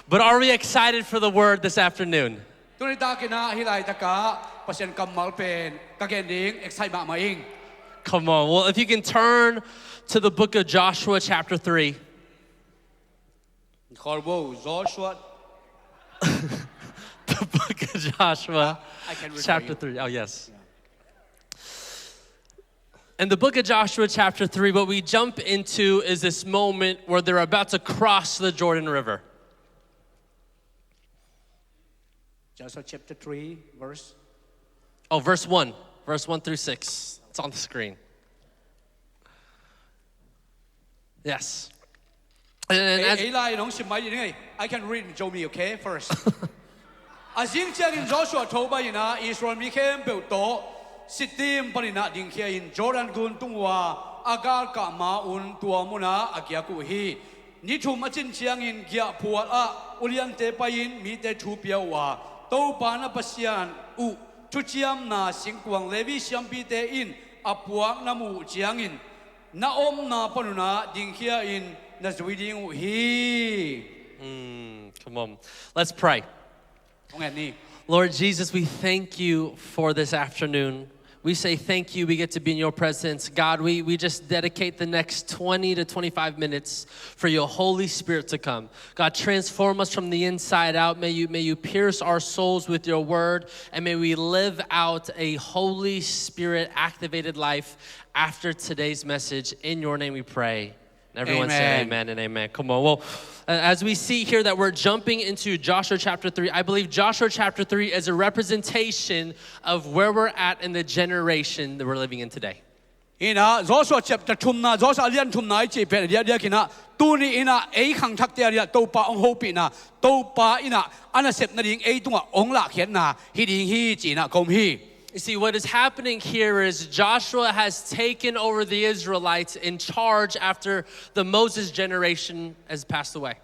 But are we excited for the word this afternoon? Come on. Well, if you can turn to the book of Joshua chapter 3. Joshua. The book of Joshua chapter 3. Oh, yes. In the book of Joshua chapter 3, what we jump into is this moment where they're about to cross the Jordan River. Joshua chapter 3, verse. Oh, verse 1. Verse 1 through 6. It's on the screen. Yes. And as I can read and show me, okay, first. As in Joshua told by Israel became built to Sittim Panina Ding here in Jordan Gun Tungwa Agar Kama Un Tuamuna Akiakuhi Nitum Machin Chiang in Gia Puala Ulian Tepain Mite Tupiawa Topana Pasian U Tuchiam Na Singkwang Levi Shampite in Apuak Namu Chiangin Naom Na Panuna Ding here in Nazwiding He. Come on. Let's pray. Lord Jesus, we thank you for this afternoon. We say thank you. We get to be in your presence. God, we just dedicate the next 20 to 25 minutes for your Holy Spirit to come. God, transform us from the inside out. May you pierce our souls with your word, and may we live out a Holy Spirit activated life after today's message. In your name we pray. Everyone say amen and amen. Come on. Well, as we see here that we're jumping into Joshua chapter 3, I believe Joshua chapter 3 is a representation of where we're at in the generation that we're living in today. Joshua chapter 2 na Joshua Lian 2 na chi pe dia kina tuni ina ei khang thak te ria to pa ong ho pi na to pa ina ana sep na ding ei tunga ong la khian na hi ding hi chi na kom hi. You see, what is happening here is Joshua has taken over the Israelites in charge after the Moses generation has passed away.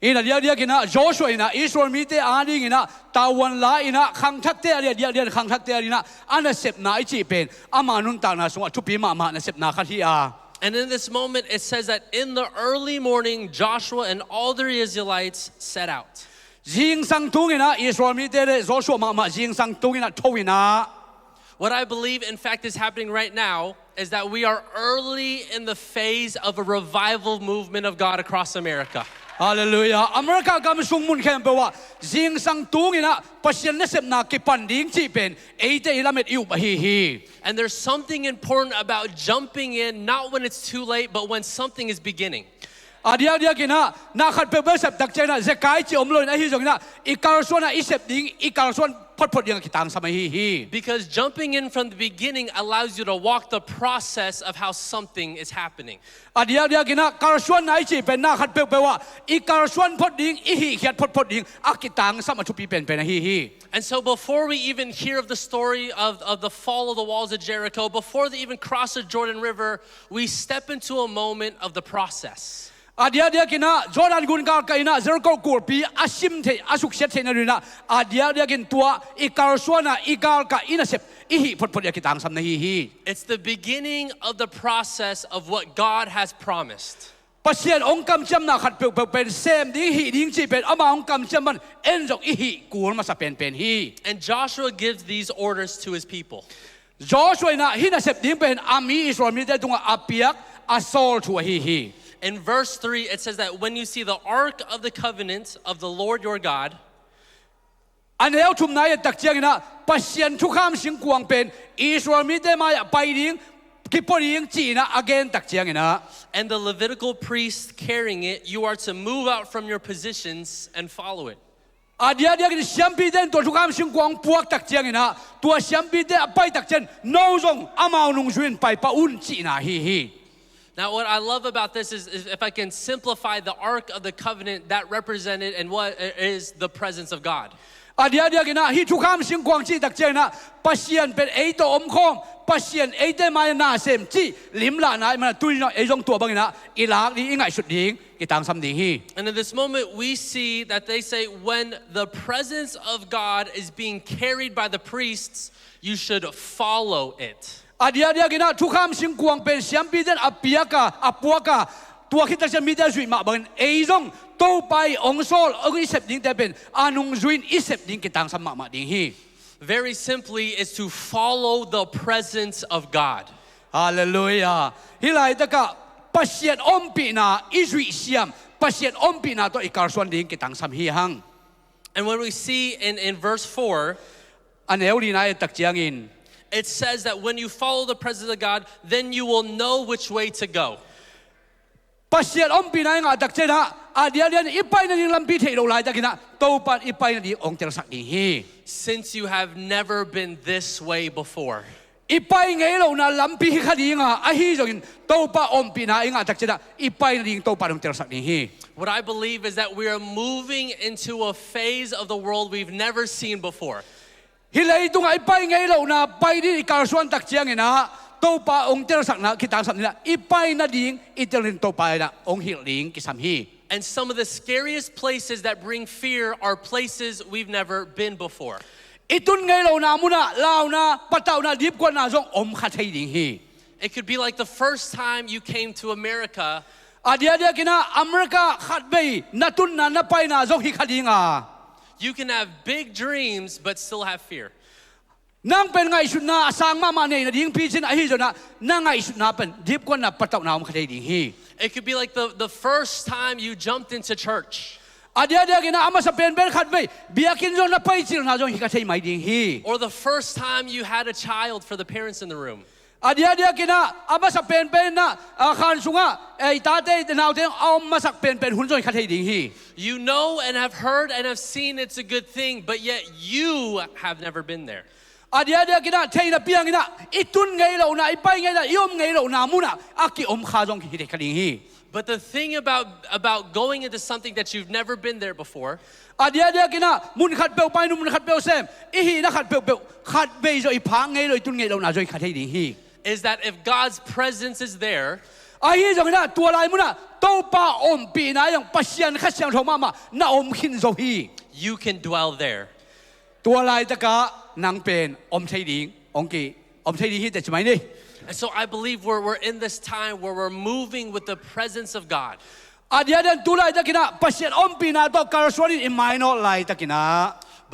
Ina dia kina Joshua ina Israel mi te ani ina tawan la ina khang thak te dia khang thak te ina ana sep na chi pen ama nun ta na sunga thupi ma na sep na khat hi a. And in this moment it says that in the early morning Joshua and all the Israelites set out. Jing sang tung ina Israel mi te Joshua ma jing sang tung ina thowina. What I believe, in fact, is happening right now is that we are early in the phase of a revival movement of God across America. Hallelujah. America kam sung mun khem pewa jing sang tung ina pasien na sep na ki panding chi pen eite ilamet yu hi. And there's something important about jumping in, not when it's too late, but when something is beginning. Dia kina na khat pe sep tak chena zekai chi omlo na hi jongna ikar sona isep ding ikar son because jumping in from the beginning allows you to walk the process of how something is happening. And so before we even hear of the story of the fall of the walls of Jericho, before they even cross the Jordan River, we step into a moment of the process. Adia kina Jordan gun kar kaina Jericho kurpi asim the asuk set the narina adia kin tua ikar suana ikar ka inasep ihi phot kitang sam hi. It's the beginning of the process of what God has promised. Pasien ong kam cham na khat pe pen sem ding hi ding chi pen ama ong kam cham man enjok ihi kur ma sa pen hi. And Joshua gives these orders to his people. Joshua na hinasep ding pen ami Israel mi te tunga apiak asol tu hi. In verse 3, it says that when you see the Ark of the Covenant of the Lord your God, and the Levitical priests carrying it, you are to move out from your positions and follow it. Now, what I love about this is if I can simplify the Ark of the Covenant, that represented and what is the presence of God. pasien ate mai na sem chi lim la na ma tu no e jong tua bang na ilak ni ingai sut ding ki tang sam ding hi. And in this moment we see that they say when the presence of God is being carried by the priests, you should follow it. Adia dia gina tu kham sing kuang pen siam pi den apiaka apuaka ตัวคิดจะมีแต่จุดมาบังเอ้ยจงโตไปองค์โซลองค์อิเซปดิ้งแต่เป็นอานุงจุนอิเซปดิ้งกิตังสมมาดิ้งฮี Very simply is to follow the presence of God. Hallelujah. ฮิไลตะกะปัสเซียนอมปีนาอิจุเซียมปัสเซียนอมปีนาตัวอีกาส่วนดิ้งกิตังสมฮีหัง And when we see in verse 4, อันเอวลีนายตักเจียงอิน it says that when you follow the presence of God, then you will know which way to go. ปัสเซียนอมปีนายงาตักเจนะอาเดียเดียนอีไปนั่นยังลำปีเทโลไลตะกินะโตปัดอีไปนั่นองเจรสักดิ้งฮี Since you have never been this way before. อีไปไงเรานะลำปีขดีงาอาฮีจงอินโตปะอมปีนายงาตักเจนะอีไปนั่นยังโตปัดองเจรสักดิ้งฮี What I believe is that we are moving into a phase of the world we've never seen before. ฮิเลตุงไอไปไงเรานะไปดิอีกาส่วนตักเจียงนะโตปะองเจรสักนะคิดตามสัมนี่นะอีไปนั่นดิ้งอีเจริญโตไปนะองฮิลิงกิสัมฮี And some of the scariest places that bring fear are places we've never been before. อีตุนไงเรานะมุนะลาวนะปะเต้านะดิบกว่านะจงอมขัดให้ดิ้งฮี It could be like the first time you came to America. อาเดียเดียกินะอเมริกาขัดไปนัตุนนะไปนะจงฮิขัดดิ้งอ่ะ You can have big dreams but still have fear. นั่งเป็นไงสุดนะสร้างมาเนี่ยนะดิ้งพีจินไอฮีจนะนั่งไงสุดนะเป็นดิบกว่านะปะเต้านะอมขัดให้ดิ้งฮี It could be like the first time you jumped into church. อาเดียเดียกินะอามาสเปนเป็นขัดไปเบียกินจงนะไปจินนะจงฮิขัดให้ไม่ดิ้งฮี Or the first time you had a child for the parents in the room. อาเดียเดียกินะอามาสักเป็นนะขานสุงะไอตาเต้นาวเต้เอามาสักเป็นหุ่นจอยขัดให้ดิ้งฮี You know and have heard and have seen it's a good thing, but yet you have never been there. อาเดียเดียกินะเทนะเปียกินะอีตุนไงเรานะอีไปไงนะยอมไงเรานะมุนะอากิอมขาจงฮิเดขัดดิ้งฮี But the thing about going into something that you've never been there before อาเดียเดียกินะมุนขัดเปลวไปนุมุนขัดเปลวเซมอีฮีนะขัดเปลวขัดเบยจอยพังไงเราตุนไงเรานะจอยขัดให้ดิ้งฮี is that if God's presence is there, อาฮีจงนะตัวลายมุนะโตปะอมปีนะยังปัสยันขัดเสียงทองมานะอมขินโซฮี you can dwell there. ตัวลายตะกะนางเป็นอมไทยดิ้งองกีอมไทยดิ้งฮีแต่ใช่ไหมนี่ And so I believe we're in this time where we're moving with the presence of God. อาเดียเดินตัวลายตะกินะปัสยันอมปีนะตัวการสวนิอิมายโนลายตะกินะ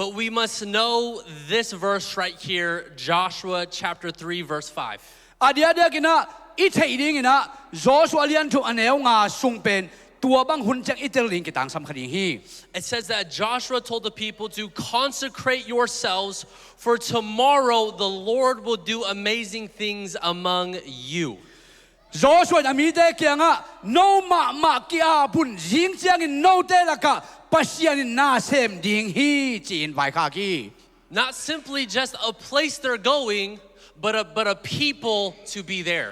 But we must know this verse right here, Joshua chapter 3 verse 5. อาเดียเดียกินะอีไทยดิ้งนะโจชัวเลียนทุอันเอวงาซุงเป็นตัวบังหุ่นจังอิตาลีกิตังสำคัญฮี It says that Joshua told the people to consecrate yourselves, for tomorrow the Lord will do amazing things among you. โจชัวจะมีเด็กยังอ่ะโนมากิอาบุญยิงจังอินโนเตละกะปัสยันนาเซมดิ้งฮีจีนไวคากี Not simply just a place they're going, but a people to be there.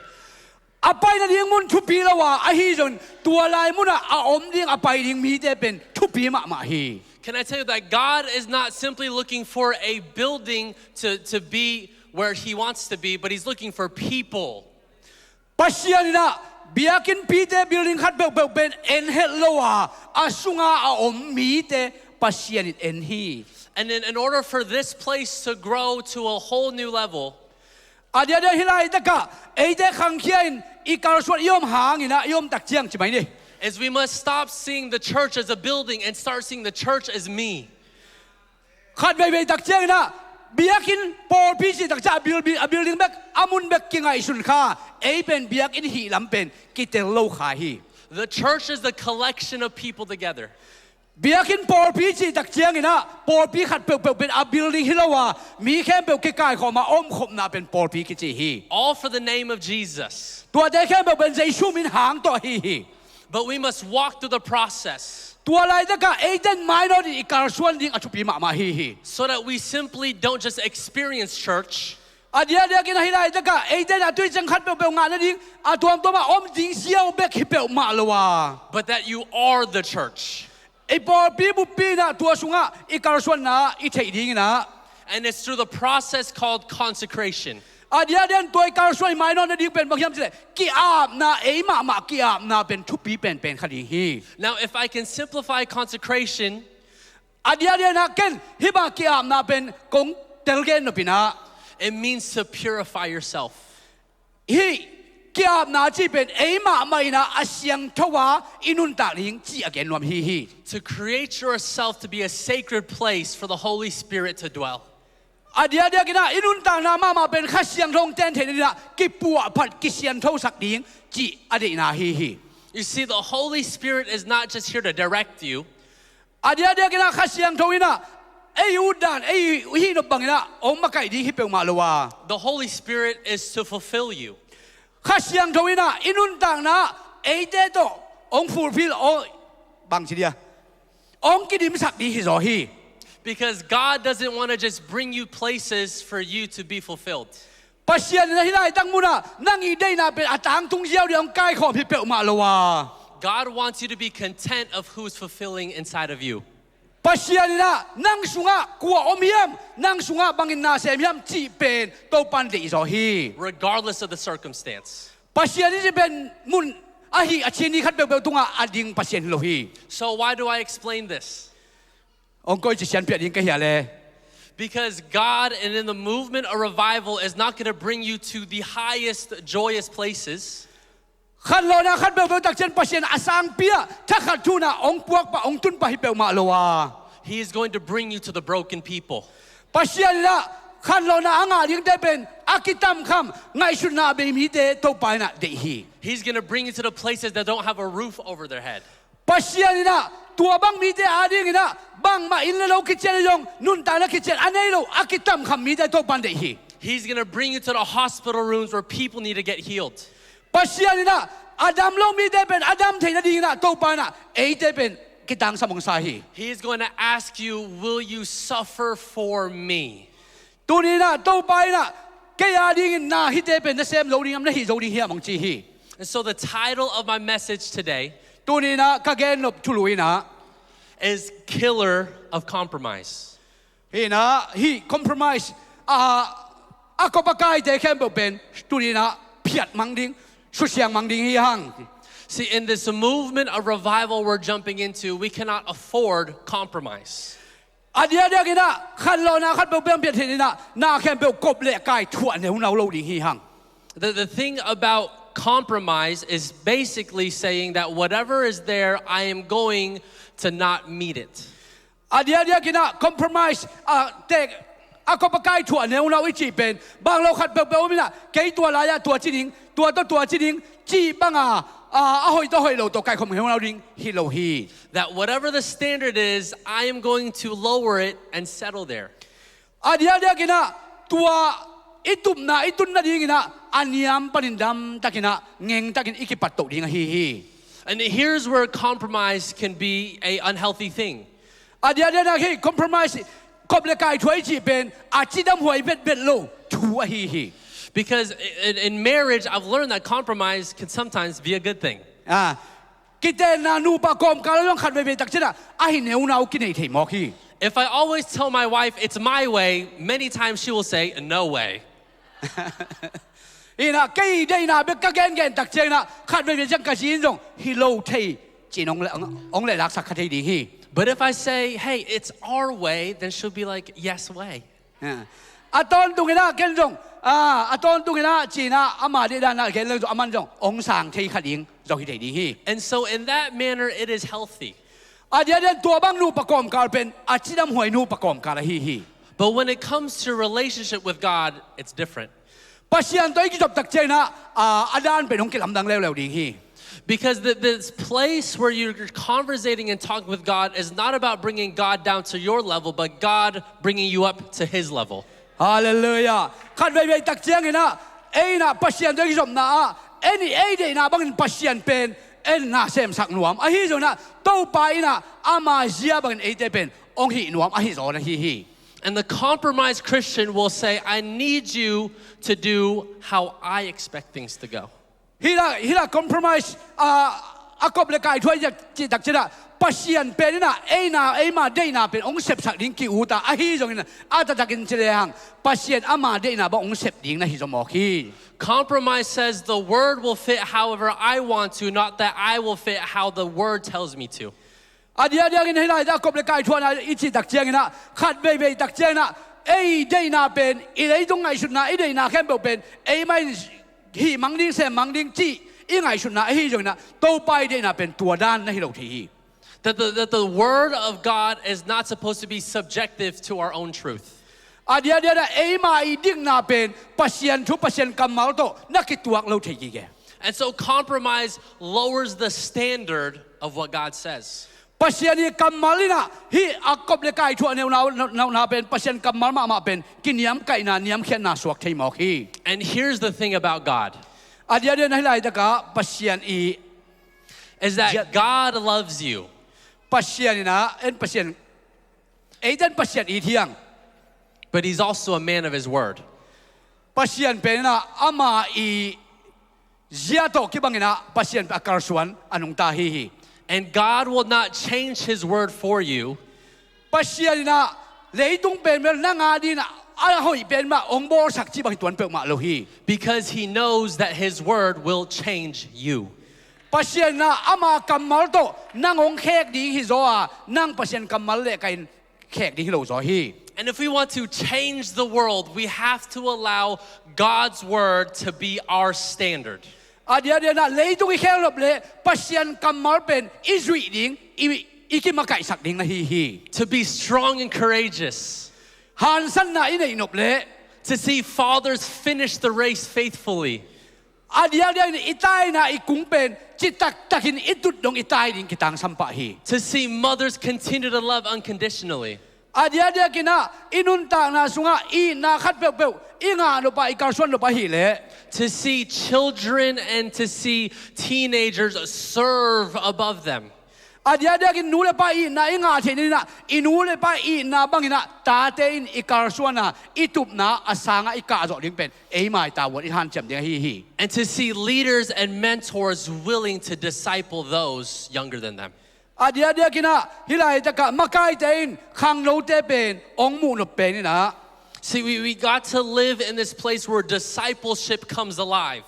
อาไปนั่นยังมุนทุปีละว่าอาฮีจนตัวลายมุนอาอมดิ้งอาไปดิ้งมีแต่เป็นทุปีมาฮี Can I tell you that God is not simply looking for a building to be where He wants to be, but He's looking for people. ปัสยันนะเบียกินปีแต่บิลดิ้งขัดเบลเป็นเอ็นเฮลละว่าอาสุงอาอมมีแต่ปัสยันเอ็นฮี And in order for this place to grow to a whole new level, อาเดียเดียฮิไลตะกะไอเด็กขังเขียนอีการสวดยอมหางอินะยอมตักเจียงใช่ไหมนี่ is we must stop seeing the church as a building and start seeing the church as me. ขัดไปตักเจียงนะเบียกินปอพีจีตักจ้าบิลดิ้งเบกอามุนเบกกิงไงสุนค่าไอเป็นเบียกินหีลำเป็นกิเตลโลขาฮี The church is the collection of people together. เบียกินปอพีจีตักเจียงอินะปอพีขัดเปลเป็นอาบิลดิ้งฮิลาวามีแค่เปลกิกายของมาอมขมนาเป็นปอพีกิจีฮี All for the name of Jesus. ตัวเด็กแค่เป็นใจชูมินหางตัวฮี But we must walk through the process ตัวลายตะกะไอเดนไมโนดีอีการสวดดิ้งอชุปีมาฮี so that we simply don't just experience church, อาเดียกินให้ได้ตะกะไอเดนตุยจังขัดเปลงานนั่นดิ้งตัวมาอมดิ้งเสียวเบกฮิเปลมาละว่า but that you are the church. ไอปอปีบุปีนะตัวสุงะอีการสวดนะอีเทดิ้งนะ And it's through the process called consecration. อาเดียตัวการสวดไมโนนั่นดิ้งเป็นบางอย่างสิกิอาบนะไอมากิอาบนะเป็นทุปีเป็นคดีฮี Now, if I can simplify consecration, อาเดียนะเก่งฮิบากิอาบนะเป็นกงเตลเกนนปินะ it means to purify yourself. ฮี kia na chỉ bên ấy mà mày na asiang thua inun ta ling chỉ again luam hi To create yourself to be a sacred place for the Holy Spirit to dwell. Adia kina inun ta na ma bên khát siang thong ten thế na kipua pat kisian thâu sak ling chỉ ade na hi. You see, the Holy Spirit is not just here to direct you. Adia kina khát siang thâu ina. The Holy Spirit is to fulfill you. Because God doesn't want to just bring you places for you to be fulfilled. God wants you to be content of who's fulfilling inside of you. Pasianina nang sunga kuwa omiam nang sunga bangin na semiam chi pen to pan de iso hi Regardless of the circumstance. Pasiani je ben mun ahi achini khat be tunga ading pasien lo hi. So why do I explain this? Ong koi chi sian pia ding ka hia le. Because God, and in the movement of revival, is not going to bring you to the highest joyous places. Khan lo na khat be tak chen pasien asang pia tha khat tuna ong puak pa ong tun pa hi pe ma lo wa. He is going to bring you to the broken people. Pasian la khan lo na anga ling de ben akitam kham ngai shun na be mi de to pa na de hi. He's going to bring you to the places that don't have a roof over their head. Pasian na tua bang mi de ading na bang ma in lo kitchen yong nun ta na kitchen anei lo akitam kham mi de to pan de hi. He's going to bring you to the hospital rooms where people need to get healed. Pasianina Adam lo mi de ben Adam thei na ding na to pa na ei de ben kitang samong sahi. He is going to ask you, will you suffer for me? Tu ni na to pa na ke ya ding na hi de ben na sem lo ding am na hi zo ding hi among chi hi. And so the title of my message today Tu ni na ka gen no tului na is Killer of Compromise. Hi na hi compromise ko pa kai de kem bo ben tu ni na phiat mang ding See, in this movement of revival we're jumping into, we cannot afford compromise. The thing about compromise is basically saying that whatever is there, I am going to not meet it. Compromise ako pa kai thua ne una ichi pen bang lo khat be omina ke tua la ya tua chining tua chining chi banga a hoi lo to kai khom he una ring hi lo hi. That whatever the standard is, I am going to lower it and settle there. Adia kina tua itun na ding na aniam panindam takina ngeng takin ikipat to ding hi. And here's where compromise can be a unhealthy thing. Adia na compromise. Because in marriage, I've learned that compromise can sometimes be a good thing. If I always tell my wife it's my way, many times she will say, no way. But if I say, hey, it's our way, then she'll be like, yes way. And so in that manner, it is healthy. But when it comes to relationship with God, it's different. Because this place where you're conversating and talking with God is not about bringing God down to your level, but God bringing you up to His level. Hallelujah. And the compromised Christian will say, I need you to do how I expect things to go. Hila compromise akop le kai thoi chi tak chira pasien pen na e ma de na pen ong sep sak ding ki uta a hi jong na ata takin chile hang pasien ama de na ba ong sep ding na hi zo mo ki. Compromise says the word will fit however I want to, not that I will fit how the word tells me to. Adia ngin hila da kop le kai thoi na ichi tak cheng na khat be tak cheng na e de na pen i le jong ngai shut na e de na khem bo pen e mai ฮีมังดิ้งเสมังดิ้งจีอีไงชุนนะฮีจงนะโตไปได้นะเป็นตัวด้านนะฮีเราที that the word of God is not supposed to be subjective to our own truth. เดี๋ยวเอ้มาอีดิ้งน่าเป็นปัศยันทุปัศยันกำมัลโตนักกิตัวเราทีกี่แก And so compromise lowers the standard of what God says. ปัศยันกำมัลนี่นะฮีอักกบเลกายทั่วเนี่ยเราเป็นปัศยันกำมัลมาเป็นกินยำไก่นาเนียมเขียนนาสวกที่หมอกฮี And here's the thing about God. เดี๋ยวให้ไล่ตะกะปัศยันอี is that God loves you. ปัศยันนี่นะปัศยันปัศยันอีเที่ยง But he's also a man of his word. ปัศยันเป็นนะอามาอีเจียโตกี่บังนะปัศยันเป็นอาการสวนอนุตาฮี And God will not change his word for you. ปัศยันนะเลยต้องเป็นเรื่องนางาดีนะอะไรเป็นมาองค์บริษัทที่บางตัวเป็นมาโลฮี Because he knows that his word will change you. ปัศยันนะอามากำมัลโตนางองค์แขกดีฮิโซอานั่งปัศยันกำมัลเลกันแขกดีฮิโลโซฮี And if we want to change the world, we have to allow God's word to be our standard. เดี๋ยวนะเลยต้องแค่รบเลยปัศยันกำมัลเป็นอิสราเอลอีกิมาไก่สักดิ่งนะฮี To be strong and courageous. ฮันสันนะอินเนบเลย To see fathers finish the race faithfully. เดี๋ยวอีตายนะอีกุ้งเป็นจิตตักินอิตุดดงอีตายดิ่งกิตังสัมปะฮี To see mothers continue to love unconditionally. เดี๋ยวกินนะอินุนตานาสุงะอีนาคัดเปลอีงาโลปะอีการส่วนโลปะฮีเลย To see children and to see teenagers serve above them. เดี๋ยวกินนูเลปะอีนาอีงาเทนี่นะอีนูเลปะอีนาบังอีนะตาเตอินอีการส่วนนะอีตุบนะอาสางะอีกาจอดิ่งเป็นเอ้มาตาวันอีฮันเจมเดียฮี And to see leaders and mentors willing to disciple those younger than them. เดี๋ยวกินนะฮิไลตะกะมาไกเตอินขังโลเตเป็นองมูโลเป็นนี่นะ See, we got to live in this place where discipleship comes alive.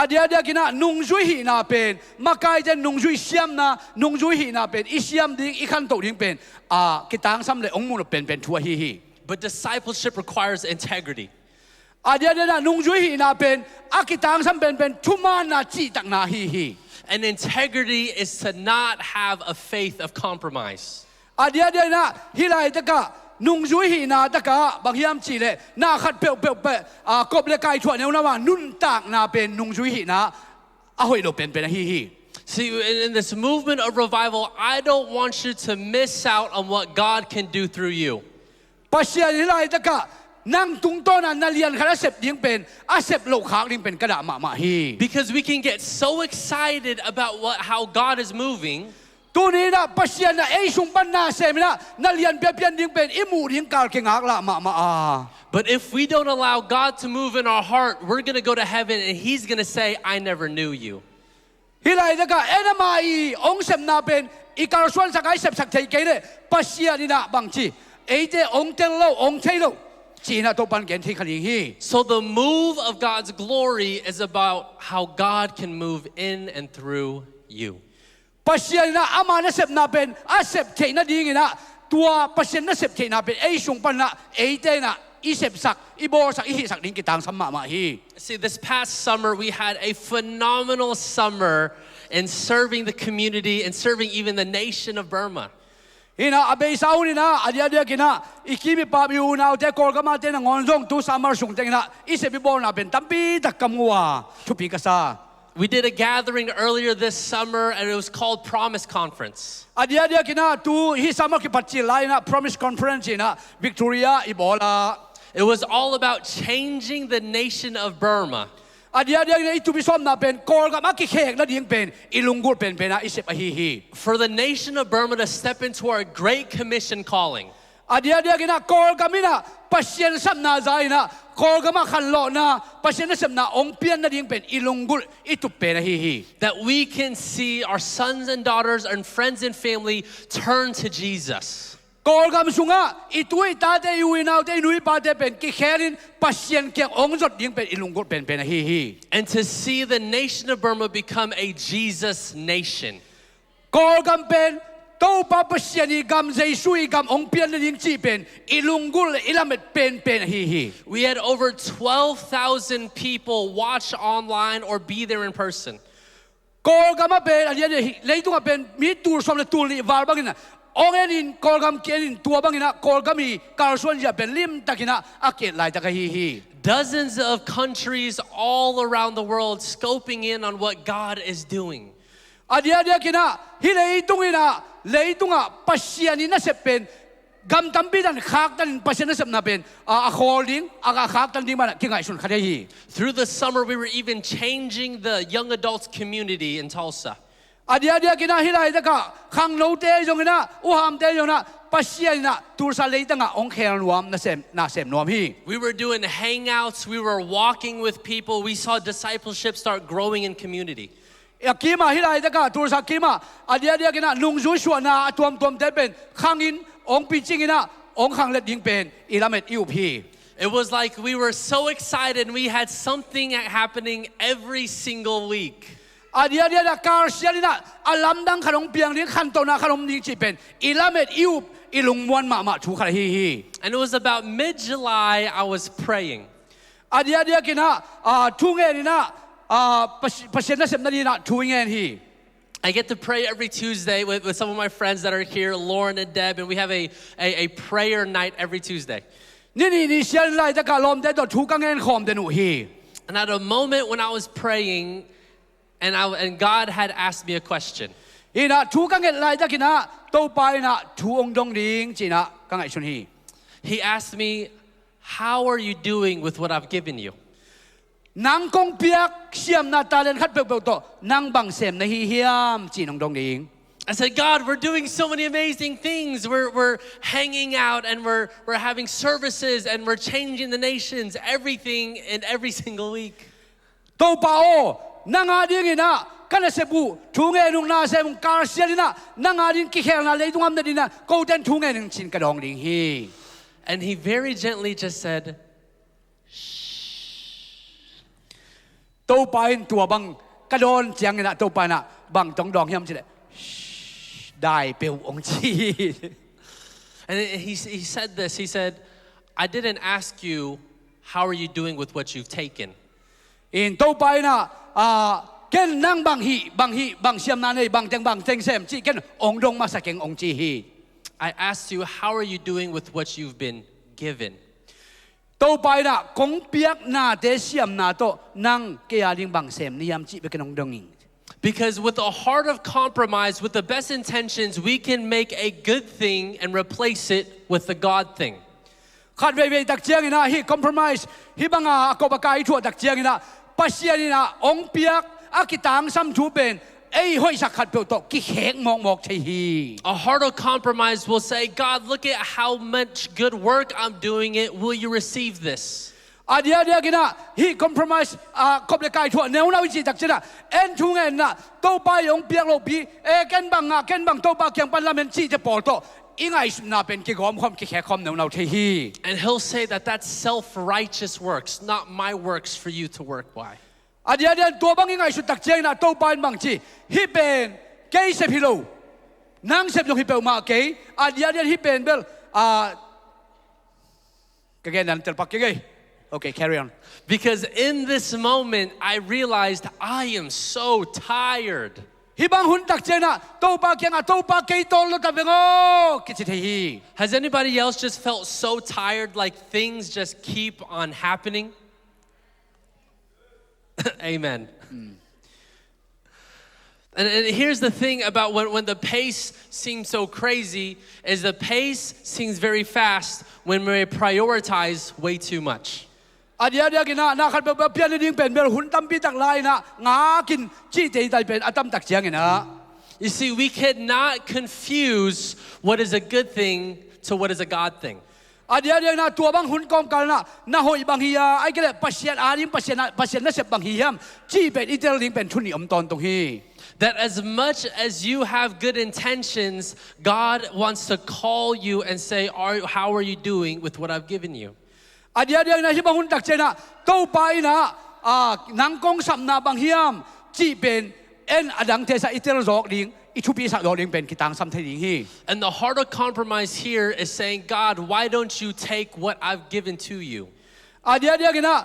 เดี๋ยวกินนะนุ่งจุยหีนาเป็นมาไกเตนุ่งจุยเสียมนะนุ่งจุยหีนาเป็นอีเสียมดิ่งอีขันโตดิ่งเป็นกิตังซ้ำเลยองมูโลเป็นทัวฮี But discipleship requires integrity. เดี๋ยวนะนุ่งจุยหีนาเป็นกิตังซ้ำเป็นทุมานาจีตักนาฮี And integrity is to not have a faith of compromise. เดี๋ยวนะฮิไลตะกะนุ่งจุยหีนาตะกะบางยามจีเลยนาขัดเปลกบเลกายถั่วเนี่ยนะว่านุ่นตากนาเป็นนุ่งจุยหีนาหอยโลเป็นฮี See, in this movement of revival, I don't want you to miss out on what God can do through you. ปัศยันฮิไลตะกะนั่งตุงต้นนาเลียนคณะเสพดิ่งเป็นเสพโลกขางดิ่งเป็นกระดาษมาฮี Because we can get so excited about how God is moving. ตัวนี้นะปัศยันนะชุงปันนาเสมนะนาเลียนเปียนดิ่งเป็นอิมูดิ่งกาลเก่งอักละมา But if we don't allow God to move in our heart, we're going to go to heaven and He's going to say, I never knew you. ฮิไลตะกะนามาองเสมนาเป็นอีการส่วนสักไอเสพสักเทเกเลยปัศยันนี่นะบางทีเจองเตลโลองเทโลSo the move of God's glory is about how God can move in and through you. ปัศยันนะอามานะเสพนาเป็นเสพเทนะดิ่งนะตัวปัศยันนะเสพเทนะเป็นชุงปันนะเจนะอีเสพสักอีโบสักอีหิสักดิ่งกิตังสัมมาฮี See, this past summer we had a phenomenal summer in serving the community and serving even the nation of Burma. ฮินะอาเบย์ซาวนี่นะเดี๋ยวกินนะอีกิมิปาบิวนาเตโกลกามาเตนะงอนซงตูสามาสุงเตนะอีเสบิโบนาเป็นตัมปีตักกมัวทุปีกษา We did a gathering earlier this summer and it was called Promise Conference. เดี๋ยวกินนะตูฮิสามาคิปัจจิไลนะ Promise Conference นะ Victoria อีโบลา It was all about changing the nation of Burma. เดี๋ยวอีตูบิซอมนะเป็นโกลกามาคิเคกนะดิ่งเป็นอีลุงกุลเป็นนะอีเสบฮี For the nation of Burma to step into our Great Commission calling. เดี๋ยวกินนะโกลกามินะปัศยันสัมนาใจนะโกลกามาขันโลนะปัศยันสัมนาองเปียนนะดิ่งเป็นอีลุงกุลอีตุเป็นฮี That we can see our sons and daughters and friends and family turn to Jesus. โกลกามสุงะอีตุยตาเตยูนาวเตนุยปาเตเป็นกิเครินปัศยันเกียงองจดดิ่งเป็นอีลุงกุลเป็นฮี And to see the nation of Burma become a Jesus nation. โกลกามเป็นโต Tau pa pasiani gam Jesu gam ong pian na ding chi pen ilunggul ilamet pen hi. We had over 12,000 people watch online or be there in person. Kol gama pen adia leitung pen mi tur som le tur li var bangina. Ongenin kol gam kenin tua bangina kol gami karsuan ja pen lim takina aket lai hi. Dozens of countries all around the world scoping in on what God is doing. Adia kina leitunga pasiani na sepen gam tambidan khak tan pasian na sep na pen a holding aga khak tan ding man kingai sun khade hi. Through the summer we were even changing the young adults community in Tulsa. Adia kina hilai da ka khang no te jongina uham te jongna pasiani na Tulsa leitanga ong khen nuam na sem nuam hi. We were doing hangouts, we were walking with people, we saw discipleship start growing in community. Kima hilai da ka Tulsa kima adia kina lungzu suana tuam te pen khangin ong pichingina ong khang let ding pen ilamet iu phi. It was like we were so excited and we had something happening every single week. Adia kar sialina alam dang khanong piang ding khan to na khanom ding chi pen ilamet iu ilung muan ma thu khar hi. And it was about mid-July I was praying. Adia kina thunge ni na pasien na sem na ni na thunge hi. I get to pray every Tuesday with some of my friends that are here, Lauren and Deb, and we have a prayer night every Tuesday. Ni sial lai da ka lom de do thu ka ngen khom de nu hi. And at a moment when I was praying, and God had asked me a question. Ina thu ka ngen lai da kina to pai na thu ong dong ding china ka ngai sun hi. He asked me, how are you doing with what I've given you? Nang kong piak siam na talen khat pe to nang bang sem na hi hiam chi nong dong ding. I said, God, we're doing so many amazing things. We're hanging out and we're having services and we're changing the nations, everything in every single week. To pa o nang ading ina kana sebu thunge nung na sem kar sialina nang ading ki khel na leitung am na dina ko ten thunge ning chin ka dong ding hi. And he very gently just said, to pain tua bang kadon chiang ina to pa na bang tong dong hiam chi le dai peu ong chi. And he said this. He said, I didn't ask you, how are you doing with what you've taken? In to pa na ken nang bang siam na nei bang teng sem chi ken ong dong ma sa keng ong chi hi. I asked you, how are you doing with what you've been given? To pai na kong piak na te siam na to nang kaya ding bang sem ni yam chi be kenong donging. Because with a heart of compromise, with the best intentions, we can make a good thing and replace it with the God thing. Khat ve tak chiang ina hi compromise hi banga ko ba kai thu tak chiang ina pasian ina ong piak akitang sam thu ben ei hoi sak khat pe to ki hek mok thei hi. A heart of compromise will say, God, look at how much good work I'm doing it. Will you receive this? Adia kina hi compromise kop le kai thu neu na wi chi tak china en thu ngen na to pa yong piak lo pi e ken bang to pa kyang parliament chi je pol to ingai na pen ki gom khom ki khek khom neu nau thei hi. And he'll say that that's self-righteous works, not my works for you to work by. Adia to bang ingai su tak chiang na to pa bang chi hi pen ke se philo nang se long hi pe ma ke adia hi pen bel ka gen nan tel pak ke. Okay, carry on. Because in this moment, I realized I am so tired. Has anybody else just felt so tired, like things just keep on happening? Amen. And here's the thing about when the pace seems so crazy, is the pace seems very fast when we prioritize way too much. Adia kina na khat ba pian ding pen bel hun tam pi tak lai na nga kin chi te dai pen atam tak chiang ina. You see, we cannot confuse what is a good thing to what is a God thing. Adia na tua bang hun kom kal na hoi bang hiya ai kele pasien arim pasien na sep bang hiam chi pen itel ding pen thuni om ton tong hi. That as much as you have good intentions, God wants to call you and say, how are you doing with what I've given you? Adia na hi bang hun tak chena to pai na nang kong sam na bang hiam chi pen en adang te sa itel jok ding อีทุปีสักโดลิงเป็นกิตังสัมเทลิงฮี And the heart of compromise here is saying, God, why don't you take what I've given to you? เดี๋ยวกันนะ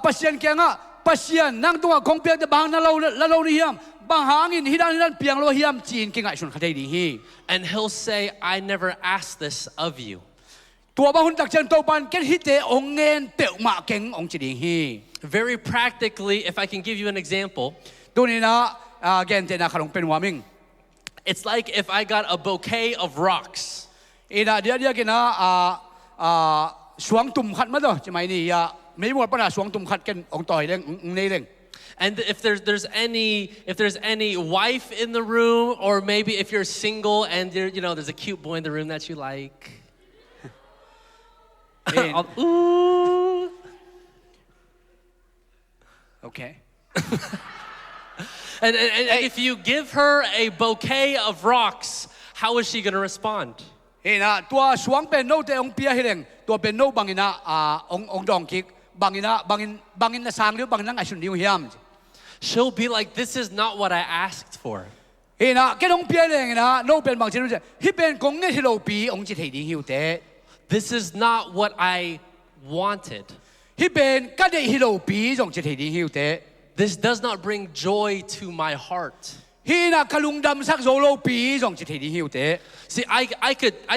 ปัสเซียนแกงปัสเซียนนั่งตัวคงเปียกแต่บางนั่นเรานี่เฮียมบางหางินที่ด้านเปียงเราเฮียมจีนเก่งไอ้ชนขัดใจดีฮี And he'll say, I never asked this of you. ตัวบางคนตักเชิญตัวปันเก็ตฮิตเตองเงินเปียวมาเก่งองจีดีฮี Very practically, if I can give you an example, ดูนี่นะแกนเจน่าขนมเป็นวามิง it's like if I got a bouquet of rocks. เดี๋ยวกันนะสวงตุ่มขัดมาตัวจะไม่นี่ไม่หมดปัญหาสวงตุ่มขัดกันองต่อยเร่งนี่เร่ง And if there's any wife in the room, or maybe if you're single and there's a cute boy in the room that you like. Ooh. Okay. And if you give her a bouquet of rocks, how is she going to respond? นะตัวสวงเป็นโนเตองเปียให้เร่งตัวเป็นโนบางอินะองดองคิกบางอินะสางหรือบางนั่งไอชุนดิวเฮียม She'll be like, this is not what I asked for. นะแกองเปียเร่งนะโนเป็นบางชิ้นรู้จักฮิเป็นกงเงที่เราปีองจิตให้ดีหิวเต This is not what I wanted. ฮิเป็นก็ได้ฮิโรปีองจิตให้ดีหิวเต This does not bring joy to my heart. ฮินะขลุงดำสักโซโลปีองจิตให้ดีหิวเต See,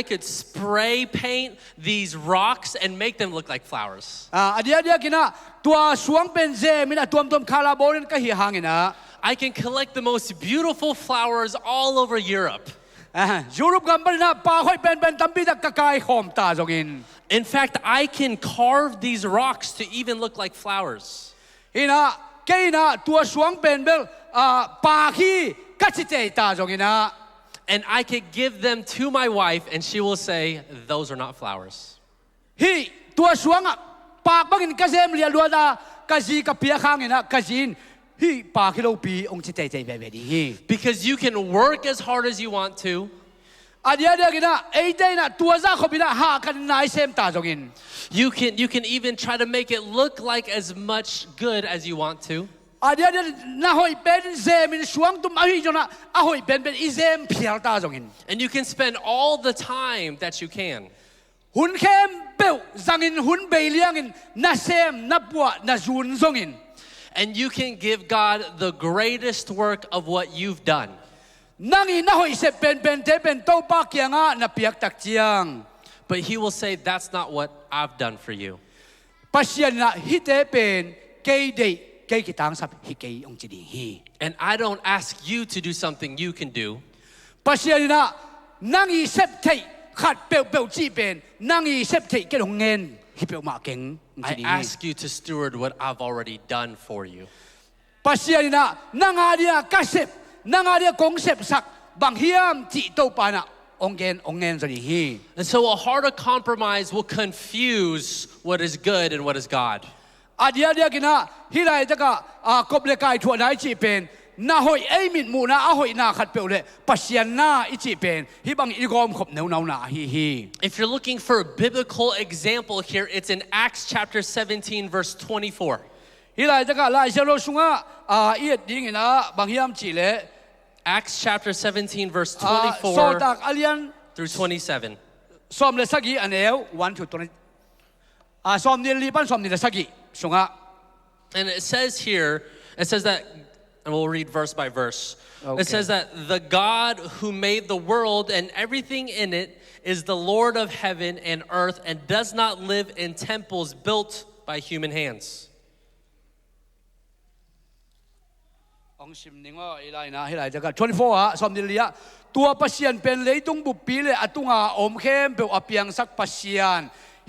I could spray paint these rocks and make them look like flowers. เดี๋ยวกันนะตัวสวงเป็นเจมินะตัวคาราโบนก็หิหางนะ I can collect the most beautiful flowers all over Europe. ยุโรปกันเป็นนะป่าค่อยเป็นตั้มปีตะกะกายหอมตาจงิน In fact, I can carve these rocks to even look like flowers. นะแกนะตัวสวงเป็นเบลป่าขี้กัจเจตาจงินนะ And I could give them to my wife, and she will say, those are not flowers. ฮิตัวสวงปากบังอินกะเซมเรียลัวดากะจีกะเปียข้างนะกะจีนฮิปากฮิโลปีองจิตใจแบบดี Because you can work as hard as you want to. เดี๋ยวกันนะไอ้เดนะตัวซาขบินะหากันนายเซมตาจงิน You can even try to make it look like as much good as you want to. เดี๋ยวนะหอยเป็นเซมินสวงตุมอหิจนะหอยเป็นอีเซมเพียลตาจงิน And you can spend all the time that you can. หุ่นเข้มเปิลจังอินหุ่นเบลียงอินน่าเซมน่าปัวน่าจูนจงิน And you can give God the greatest work of what you've done. นั่งอินน่าหอยเสเป็นเทเป็นโตปากยังน่าเปียกตักเจียง But he will say, that's not what I've done for you. ปัสยานะฮิเตเป็นเกย์เดย์เกย์กิตังสับฮิเกย์องจิดีฮี And I don't ask you to do something you can do. ปัสยานะนั่งอีเซปเทขัดเปิลจีเป็นนั่งอีเซปเทเกลงเงินฮิเปิลมาเก่ง I ask you to steward what I've already done for you. ปัสยานะนั่งอาเดียกัสเซปนั่งอาเดียกงเซปสักบางเฮียมจีโตปานะองเงินจะดีฮี And so a heart of compromise will confuse what is good and what is God. เดี๋ยวกันนะฮิไรจะก็กบเลกายถั่วไหนจีเป็นน่าหอยมิดมูนะหอยน่าขัดเปลวเลยปัสยานะอีจีเป็นฮิบังอีกอมขบเนาหนาฮี If you're looking for a biblical example here, it's in Acts chapter 17 verse 24. ฮิไรจะก็ไล่เชโลซุงอีดดิ้งนะบางเฮียมจีเลย Acts chapter 17 verse โซตักอเลียน through 27. ซอมเลสกีอันเอล1 to 20ซอมนี่ลีปันซอมนี่เลสกีซุงAnd it says here, it says that, and we'll read verse by verse. Okay. It says that the God who made the world and everything in it is the Lord of heaven and earth and does not live in temples built by human hands. องชิมนิงว่าอีไรนะฮิไรจะก็24ซอมนี่ลีตัวปัสยานเป็นเลยตุงบุปผีเลยตุงอมเข้มเปลวอเปียงสักปัสยาน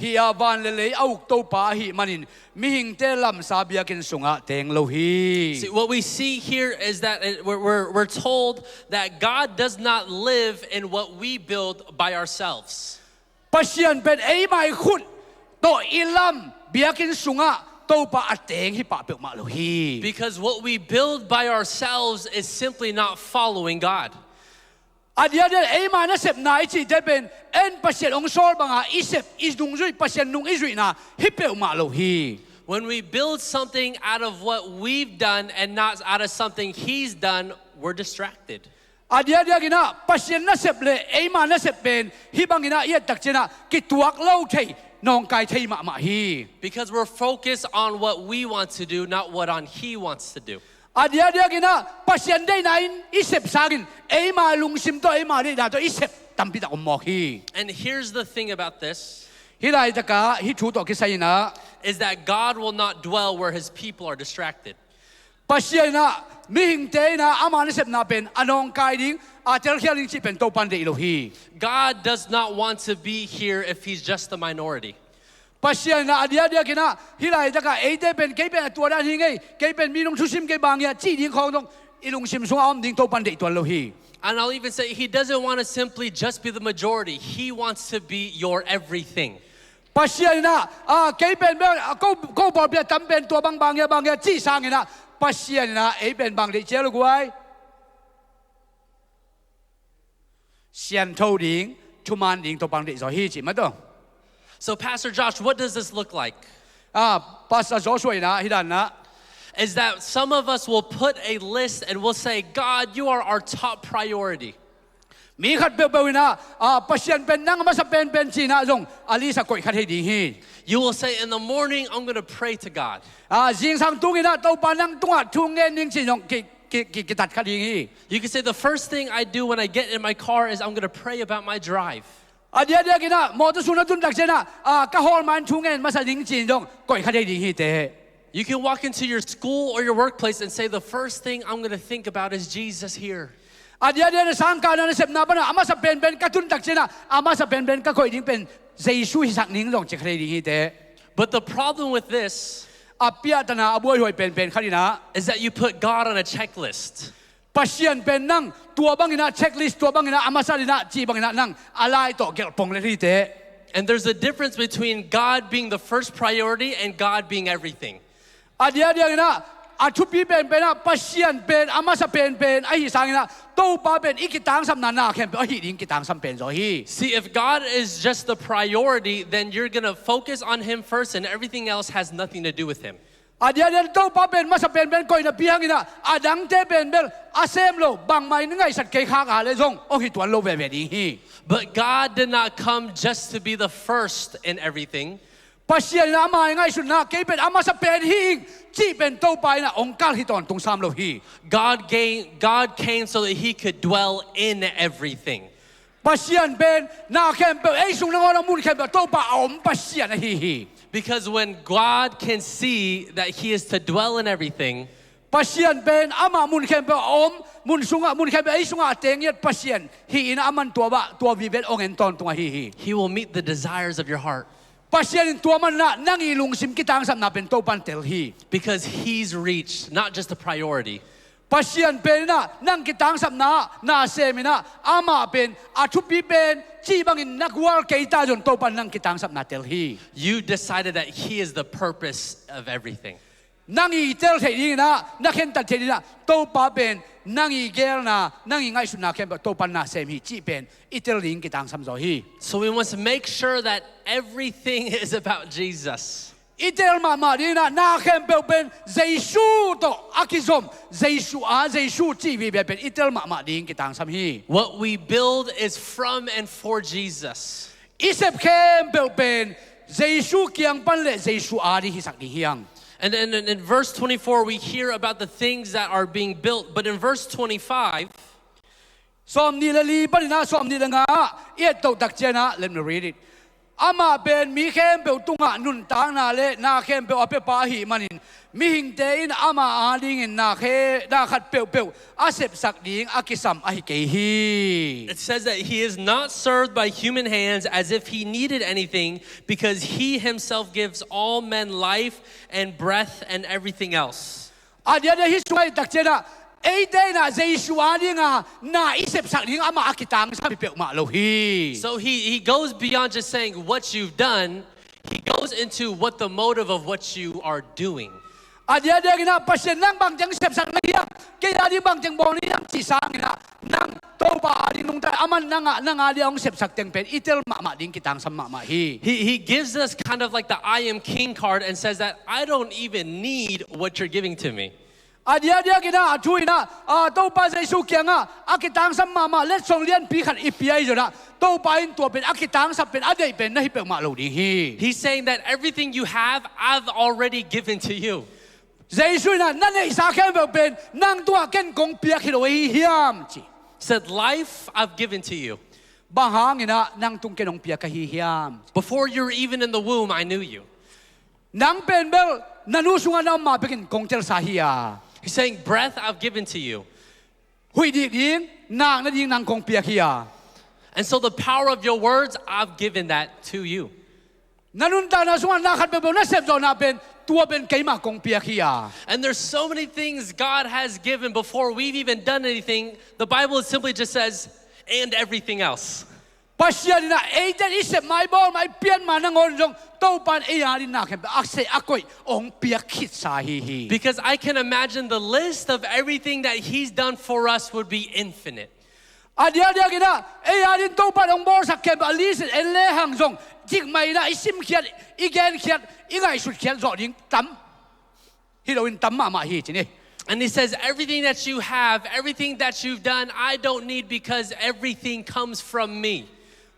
ฮิอาวันเลยเอาโตปาหิมันินมิหิงเตลัมซาเบียกินสุงะเตงโลฮี See, what we see here is that we're told that God does not live in what we build by ourselves. ปัสยานเป็นไอ้ไม้ขุดโตอิลัมเบียกินสุงะโตปาเตงฮิปะเปลวมาโลฮี Because what we build by ourselves is simply not following God. เดี๋ยวไอ้มานะเสพนายจีจะเป็นปัสยานองโซลบางอีเสพอีดุงจุยปัสยานนุงอีจุยนะฮิเปลมาโลฮี When we build something out of what we've done and not out of something He's done, we're distracted. Adia gina pasien na seple ema na sepen hibang gina iya takjena kituak lau thei nong kai thei ma hi. Because we're focused on what we want to do, not what on He wants to do. Adia gina pasien day nain isep sagin ema lungsim to ema ri da to isep tampi ta umok hi. And here's the thing about this, Hilai taka hi thu to kisayina is that God will not dwell where His people are distracted. pasien na mihing te na ama na sep na pen anong kai ding atel khia ling chi pen to pan de ilo hi. God does not want to be here if He's just the minority. Pasien na adia kina hilai taka ate pen ke pen tua dan hingai ke pen minung susim ke bang ya chi ding khong dong ilung sim sung am ding to pan de tuan lo hi. And I'll even say He doesn't want to simply just be the majority. He wants to be your everything. Pasien na ke pen ko bor bia tam pen tua bang ya chi sang ina pasien na e pen bang de che lo guai. Sian thâu ding chu man ding to bang de zo hi chi ma to. So Pastor Josh, what does this look like? Pastor Joshua na hidan na Is that some of us will put a list and we'll say, God, you are our top priority. mi khat be na pasien pen nang ma sa pen chi na zong ali sa koi khat he ding hi. You will say, in the morning, I'm going to pray to God. Jing sang tung ina to pan nang tunga thung ngen ning chi zong ki tat khat ding hi. You can say, the first thing I do when I get in my car is I'm going to pray about my drive. Adia kina motor suna tun tak chena ka hol man thung ngen ma sa ding chi zong koi khat he ding hi te. You can walk into your school or your workplace and say, the first thing I'm going to think about is Jesus here. Adia na sang ka na sep na ba na ama sa pen ka tun tak chena ama sa pen ka koi ding pen Jesu hi sak ning zong che khat ding hi te. But the problem with this Apia tana aboi hoi pen khalina is that you put God on a checklist. pasien pen nang tua bang ina checklist tua bang ina ama sa dina chi bang ina nang alai to gel pong le hi te. And there's a difference between God being the first priority and God being everything. Adia ina athupi pen na pasien pen ama sa pen ai sang ina to pa pen ikitang sam na khem pe hi ding kitang sam pen zo hi. See, if God is just the priority, then you're going to focus on Him first and everything else has nothing to do with Him. Adia to pa pen ma sa pen koi na piang ina adang te pen bel asem lo bang mai ngai sat ke kha ga le zong o hi tuan lo ve ding hi. But God did not come just to be the first in everything. Pasien na ama ngai sun na ke pen ama sa pen hi chi pen to pa na ong kal hi ton tung sam lo hi. God came so that He could dwell in everything. Pasien pen na khem pe ai sung na mun khem pe to pa om pasien hi. Because when God can see that He is to dwell in everything, pasien pen ama mun khem pe om mun sunga mun khem pe ai sunga teng yet pasien hi ina aman tua vi vet ong en ton tung hi. He will meet the desires of your heart. Pasien tua man na nang ilung sim kitang sam na pen to pan tel hi. Because He's reached, not just a priority. Pasien pen na nang kitang sam na semina ama pen athupi pen chi bangin nagwal keita jon to pan nang kitang sam na tel hi. You decided that He is the purpose of everything. Nang I tel thei na khen tat thei na to pa pen nang I gel na nang I ngai sun na khen to pan na sem hi chi pen itel ring kitang sam zo hi. So we must make sure that everything is about Jesus. Itel ma di na khen pe pen Jesu to akizom Jesu chi vi pen itel ma ding kitang sam hi. What we build is from and for Jesus. Isep khem pe pen Jesu kiang pan le Jesu di hi sak di hiang. And then in verse 24, we hear about the things that are being built. But in verse 25, Sawm ni la li pa na Sawm ni la nga yet to tak chena. Let me read it. Ama ben mi khem pe tunga nun tang na le na khem pe ape pa hi manin mi hing te in ama ading in na khat pe asep sak ding akisam ahi ke hi. it says that He is not served by human hands as if He needed anything, because He Himself gives all men life and breath and everything else. Adia hi sungai tak chena. Ate na Jesu adinga na isep sak ding ama akitang sa pe ma lo hi. So he goes beyond just saying what you've done. He goes into what the motive of what you are doing. Adia gina pasien nang bang jang sep sak nang kaya di bang jang boni nang chi sang ina nang to pa di nung ta aman nang adi ong sep sak teng pen itel ma ding kitang sam ma hi. He gives us kind of like the I am king card and says that I don't even need what you're giving to me. Adia kina atuina to pa Jesu kianga akitang sa mama let song lian pi khat ipiai jora to pa in to pen akitang sa pen adai pen na hi pe ma lo ding hi. He's saying that everything you have, I've already given to you. Jesu na nan ei sa khem be pen nang tua ken kong piak hi lo hi hiam chi. Said, life I've given to you. Bahang ina nang tung kenong piak ka hi hiam. Before you were even in the womb, I knew you. Nang pen bel nanu sunga na ma pekin kong tel sa hiya. He's saying, breath I've given to you. Hui di ding nang na ding nang kong piak hiya. And so the power of your words, I've given that to you. Nanun ta na sunga na khat be na sep do na pen tua pen kai ma kong piak hiya. And there's so many things God has given before we've even done anything. The Bible simply just says, and everything else. Pasya na eitan isep mai bol mai pian ma nang on jong to pan e ya rin na khem akse akoi ong piak khit sa hi hi. Because I can imagine the list of everything that He's done for us would be infinite. Adia kina e ya rin to pan ong bor sak khem alis en le hang jong jik mai na isim khiat igen khiat ingai sut khiat zo ding tam hi lo in tam ma hi chi ni. And He says, everything that you have, everything that you've done, I don't need because everything comes from me.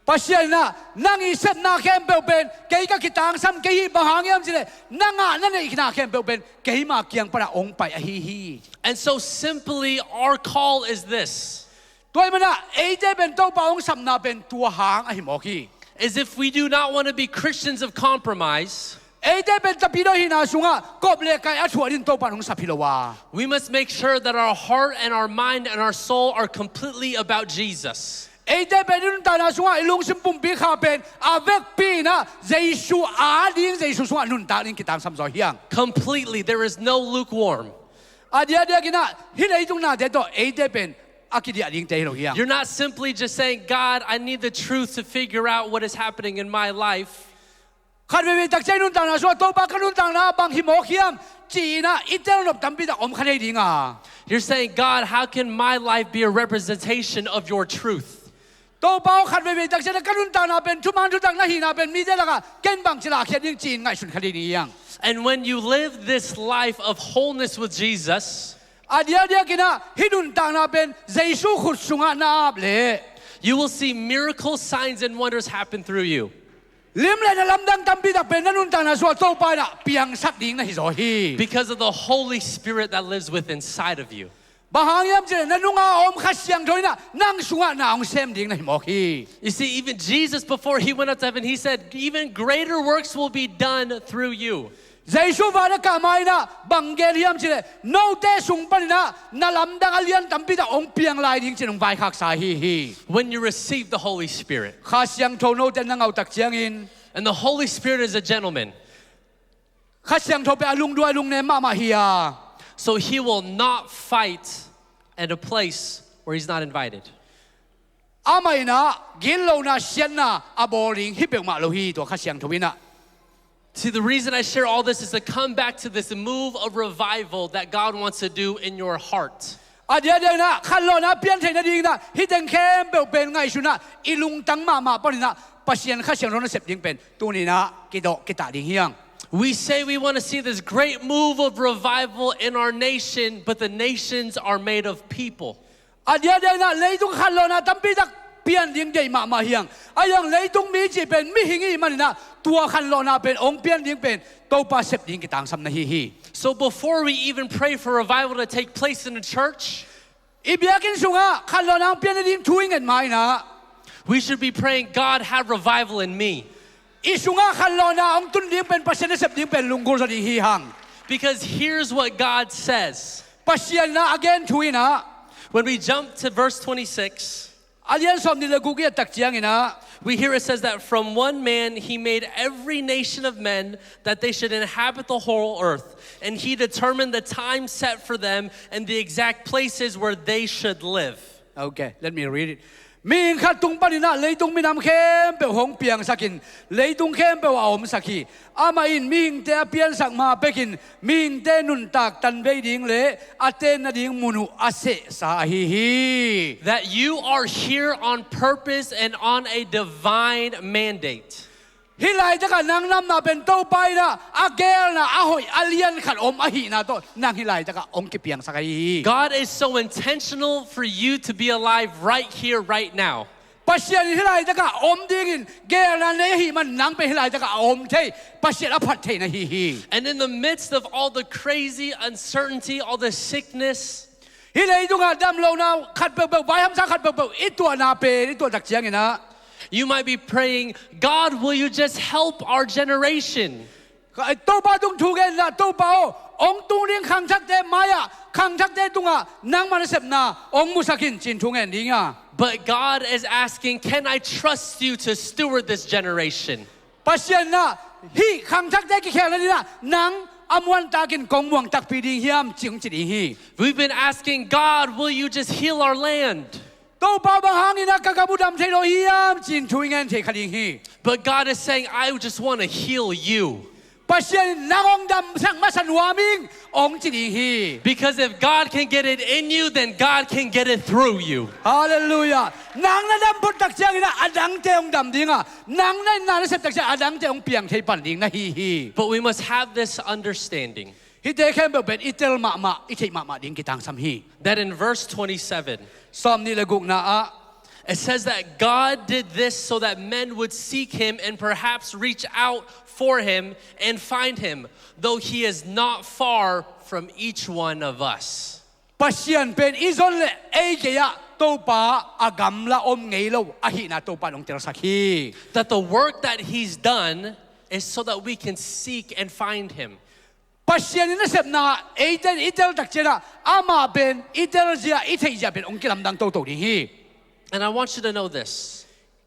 Pasya na nang isep na khem be ben kai ka kitang sam kai bahang yam chile nanga na nei na khem be ben kai ma kyang para ong pai a hi hi. And so simply our call is this. Toy mana e je ben to pa ong sam na ben tua hang a hi mo ki. Is if we do not want to be Christians of compromise, e je ben ta pi do hi na sunga kop le kai a thua din to pa ong sa philowa. we must make sure that our heart and our mind and our soul are completely about Jesus. E je ben nun ta na sunga ilung sim pum pi kha ben a vek pi na Jesu a ding Jesu sunga nun ta ning kitang sam zo hiang. Completely, there is no lukewarm. Adia kina hi lei tung na de to e je ben akidia ding te lo hiang. You're not simply just saying, God, I need the truth to figure out what is happening in my life. Khat ve tak chai nun ta na so to pa ka nun ta na bang hi mo hiam chi na itel nop tam pi da om khanei ding a. You're saying, God, how can my life be a representation of your truth? To pa khat ve tak chai ka nun ta na ben tu man tu tak na hi na ben mi de la ka ken bang chila khiat ding chin ngai sun khali ni yang. And when you live this life of wholeness with Jesus, Adia kina hinun ta na ben Jesu khut sunga na le. you will see miracles, signs, and wonders happen through you. Lim le na lamdang tampi da pen nanun ta na so to pa na piang sak ding na hi zo hi. Because of the Holy Spirit that lives within inside of you. Bahang yam je nanunga om khasyang thoi na nang sunga na ong sem ding na hi mo hi. You see, even Jesus, before He went up to heaven, He said, even greater works will be done through you. Jesu va na ka mai na bangel yam je no te sung pa na na lamdang alian tampi da ong piang lai ding chin ong vai khak sa hi hi. When you receive the Holy Spirit. Khasyang tho no te nang au tak chiang in. And the Holy Spirit is a gentleman. Khasyang tho pe alung duai lung ne ma hi ya. So He will not fight at a place where He's not invited. Amai na gin lo na sian na aboring hi pe ma lo hi to khasyang tho ina. See, the reason I share all this is to come back to this move of revival that God wants to do in your heart. Adia na khallo na pian thai na ding na hi teng khem pe pen ngai su na ilung tang ma pa ni na pasien khasyang ro na sep ding pen tu ni na ki do ki ta ding hiang. We say we want to see this great move of revival in our nation, but the nations are made of people. Adia na leitung khallo na tampi dak pian ding dei ma hiang. Ayang leitung mi chi pen mi hingi man na tua khallo na pen ong pian ding pen to pa sep ding ki tang sam na hi hi. So before we even pray for revival to take place in the church, Ibiakin sunga khallo na pian ding tuing en mai na. we should be praying, God, have revival in me. Isunga khallo na ong tun ding pen pasien sep ding pen lungkul sa di hi hang. Because here's what God says. Pasien na again tuina. When we jump to verse 26, Alian som ni lagu ki tak chiang ina. we hear it says that from one man He made every nation of men that they should inhabit the whole earth. And He determined the time set for them and the exact places where they should live. Okay, let me read it. Min khat tung panina leitung minam khem pe hong piang sakin leitung khem pe wa om sakhi ama in ming te pian sak ma pekin ming te nun tak tan ve ding le aten na ding munu ase sa hi hi. That you are here on purpose and on a divine mandate. hi lai taka nang nam na pen to pai na a gel na a hoi a lian khat om a hi na to nang hi lai taka om ki piang sakai God is so intentional for you to be alive right here, right now. Pasien hi lai taka om dingin gel na ne hi man nang pe hi lai taka om thei pasien a phat thei na hi And in the midst of all the crazy uncertainty, all the sickness, hi lai dunga dam lo na khat pe pe bai ham sa khat pe pe I tua na pe I tua tak chiang ina you might be praying, God, will you just help our generation? to pa dung thu gen la to pa ong tung ring khang thak te maya khang thak te tunga nang man sep na ong musakin chin thung en dinga But God is asking, can I trust you to steward this generation? pasien na hi khang thak te ki khel na nang amwan takin kong muang tak pi ding hiam ching chi ding hi We've been asking, God, will you just heal our land? to pa bang hangin na kakabudam thei lo hiam chin thuing en thei khading hi But God is saying, I just want to heal you. pasien nangong dam sang masan waming ong chi ding hi Because if God can get it in you, then God can get it through you. hallelujah nang na dam put tak chiang ina adang te ong dam dinga nang na sep tak chiang adang te ong piang thei pan ding na hi But we must have this understanding hi te khem be ben itel ma I thei ma ding ki tang sam hi that in verse 27, Sawm ni leguk na a it says that God did this so that men would seek him and perhaps reach out for him and find him, though he is not far from each one of us. pasien pen izon le e ke ya to pa agam la om ngei lo a hi na to pa long ter sakhi That the work that he's done is so that we can seek and find him. pasien na sep na e ten itel tak chena ama ben itel zia I thei ja ben ong kilam dang to ding hi And I want you to know this,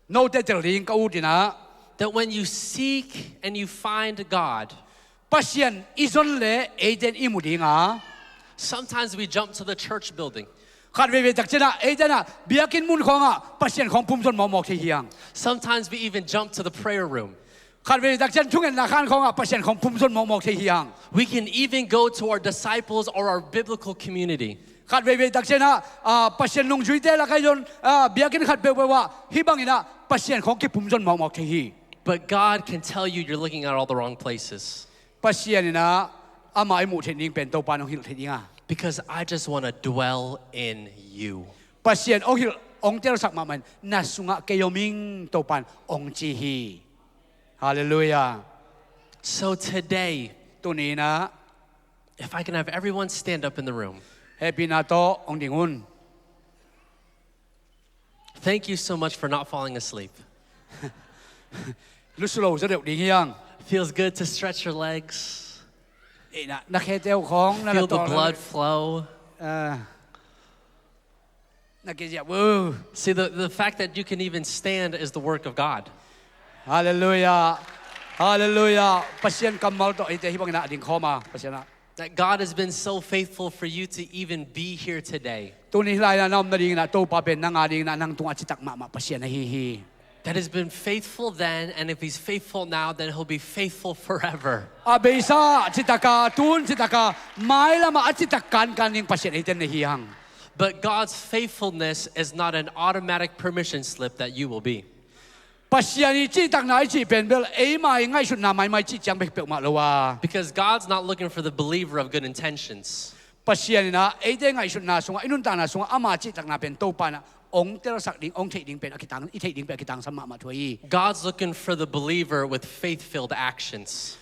no te tel ring ka udina that when you seek and you find God, pasien izon le e ten imudinga sometimes we jump to the church building. khat ve tak chena e ten a biakin mun khonga pasien khong pum son mok thei hiang Sometimes we even jump to the prayer room. khat ve tak chen thungen na khan khonga pasien khong pum son mok thei hiang We can even go to our disciples or our biblical community. khat ve tak chena pasien nong jui te la kai yon biakin khat be wa hi bangina pasien khong ki pum son mok thei hi But God can tell you you're looking at all the wrong places. pasien na ama I mu thei ning pen to pa nong hil thei dinga Because I just want to dwell in you. pasien ong hil ong tel sak ma man na sunga ke yoming to pan ong chi hi hallelujah So today, tu ni na if I can have everyone stand up in the room. happy na to ong dingun Thank you so much for not falling asleep. lu slow za deu ding hiang Feels good to stretch your legs. e na khe teo khong na Feel the blood flow. na ke ja wo See, the fact that you can even stand is the work of God. hallelujah hallelujah pasien kamal to ite hi bang na ding khoma pasien na That God has been so faithful for you to even be here today. tu ni lai na nam na ding na to pa ben na nga ding na nang tung achitak ma pasien na hi That has been faithful then, and if he's faithful now, then he'll be faithful forever. abesa chitaka tun chitaka mai lama achitak kan ning pasien iten na hiang But God's faithfulness is not an automatic permission slip that you will be. pasien ni chitak na chi pen bel e mai ngai shut na mai chi chang be pe ma lo wa Because God's not looking for the believer of good intentions. pasien na e de ngai shut na sunga inun ta na sunga ama chitak na pen to pa na ong tel sak ding ong thei ding pen akitang I thei ding pe akitang sama ma thoi God's looking for the believer with faith-filled actions.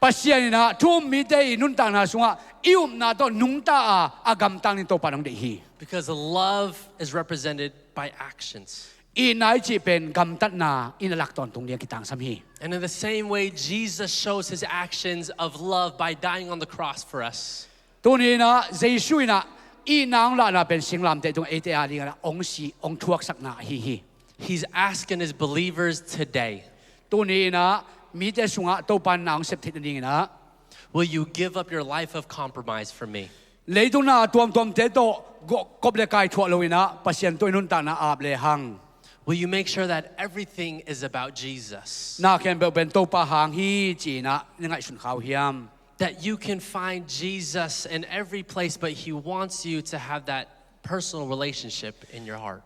pasien na thum mi de nun ta na sunga ium na to nung ta agam tang ni to pa nong de hi Because love is represented by actions. I nai chi pen gam tat na inalak ton tung lian kitang sam hi And in the same way, Jesus shows his actions of love by dying on the cross for us. tu ni na jesu na I nang la na pen singlam te tung e te a ding na ong si ong thuak sak na hi He's asking his believers today, tu ni na mi te sunga to pan nang sep thit ding na will you give up your life of compromise for me? le tu na tuam te to kop le kai thua lo ina pasien to nun ta na ap le hang Will you make sure that everything is about Jesus? na ken be ben to pa hang hi chi na ngai sun khaw hiam That you can find Jesus in every place, but he wants you to have that personal relationship in your heart.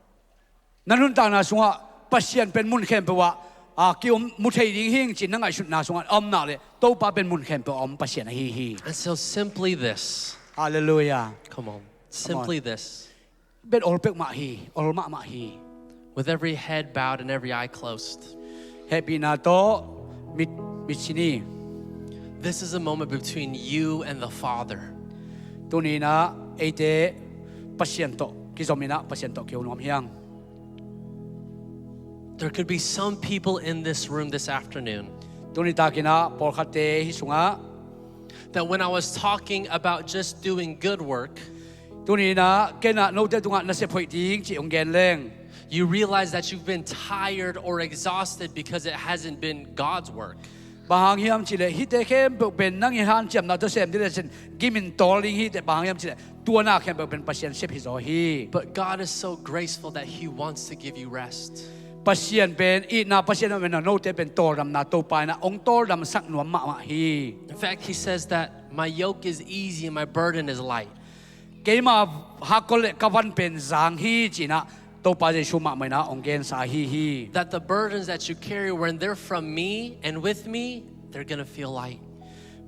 nanun ta na sunga pasien pen mun khem pe wa kiu muthei ding hing chin na ngai shut na sunga om na le to pa ben mun khem pe om pasien hi And so simply this. hallelujah Come on. Simply this. ben ol pek ma hi ol ma hi With every head bowed and every eye closed. happy na to mit chini This is a moment between you and the Father. tu ni na ate pasien to ki zomina pasien to kiu nom hiang There could be some people in this room this afternoon tu ni ta kina por khate hi sunga that when I was talking about just doing good work, tu ni na kena no te tunga na se phoi ding chi ong gen leng you realize that you've been tired or exhausted because it hasn't been God's work. bahang hiam chile hi te khem ben nang hi han cham na to sem dire sen gimin toling hi te bahang hiam chile tua na khem ben pasien sep hi zo hi But God is so graceful that He wants to give you rest. pasien ben I na pasien ben no te ben tor ram na to pa na ong tor ram sak nuam ma hi In fact, He says that my yoke is easy and my burden is light. ke ma hakol kawan pen zang hi china to pa je shuma mai na ong gen sa hi That the burdens that you carry, when they're from me and with me, they're gonna feel light.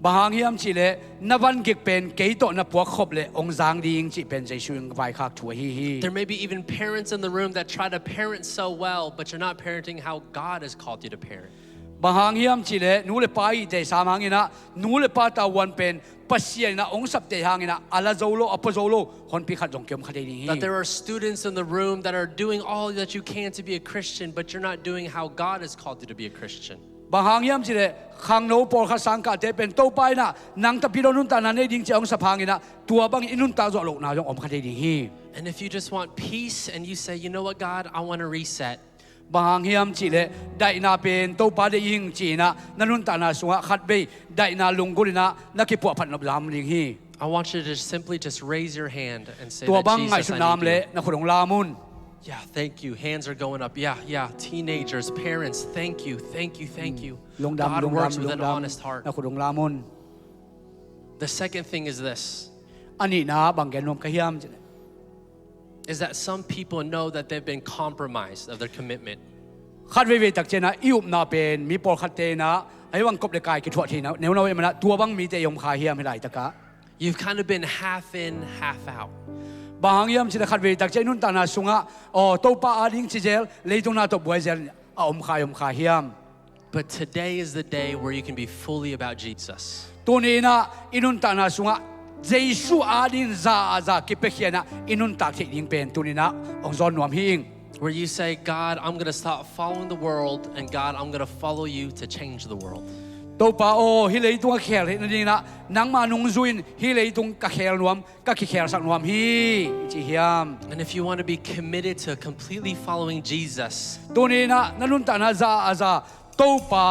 bahang hiam chile na van gik pen ke to na puak khop le ong zang ding chi pen je shuing vai khak thu hi There may be even parents in the room that try to parent so well, but you're not parenting how God has called you to parent. bahang hiam chile nu le pai te samang ina nu le pa ta wan pen pasien na ong sap te hang ina ala zolo apozolo hon pi khat jong kem khade ni That there are students in the room that are doing all that you can to be a Christian, but you're not doing how God has called you to be a Christian. bahang hiam chile khang no por kha sang ka te pen to pai na nang ta piro nun ta na ne ding chong sapang ina tua bang inun ta zo lo na jong om khade ding hi And if you just want peace and you say, you know what, God, I want to reset. bahang hiam chile dai na pen to pa de ying chi na nanun ta na sunga khat be dai na lungulina na ki pu phat nob lam ling hi I want you to just simply just raise your hand and say tua that bang ngai Jesus, su I nam need le you. na khudong lamun Yeah, thank you. Hands are going up. Yeah. Teenagers, parents, thank you. God works with an honest heart. na khudong lamun The second thing is this, ani na bang gen nom ka hiam chile is that some people know that they've been compromised of their commitment. khat ve tak chena iup na pen mi por khat te na ai wang kop le kai ki thwa thi na neu na we mana tua bang mi te yom kha hiam hilai taka You've kind of been half in, half out. bahang yam chile khat ve tak che nun ta na sunga o to pa ading chi jel leitung na to buai zel a om kha hiam But today is the day where you can be fully about Jesus. tu ni na inun ta na sunga jesu adin za ki pe khiana inun ta thi ding pen tu ni na ong zon nuam hing Where you say, God, I'm going to stop following the world, and God, I'm going to follow you to change the world. to pa o hi leitung khel hi ni na nang ma nung zuin hi leitung ka khel nuam ka ki khel sak nuam hi chi hiam And if you want to be committed to completely following Jesus, tu ni na nanun ta na za to pa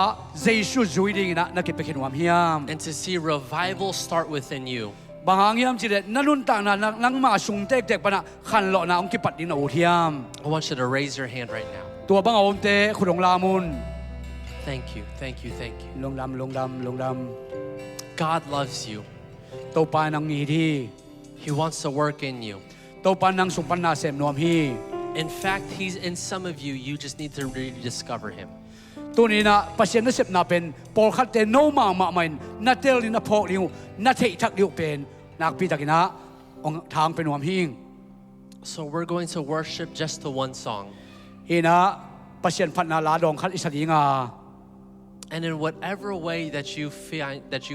jesu zui ding na ki pe nuam hiam and to see revival start within you, bahang hiam chi le nanun ta na nang ma sung tek pa na khan lo na ong ki pat ding na u hiam I want you to raise your hand right now. tua bang om te khudong lamun Thank you. lungdam God loves you. to pa nang ni thi He wants to work in you. to pa nang sung pan na sem nuam hi In fact, He's in some of you. You just need to rediscover Him. tu ni na pasien na sep na pen por khat te no ma main na tel ni na phok liu na thei thak liu pen nak pi takina ong thang pen nuam hing So we're going to worship just the one song. ina pasien phat na la dong khat isadinga And in whatever way that you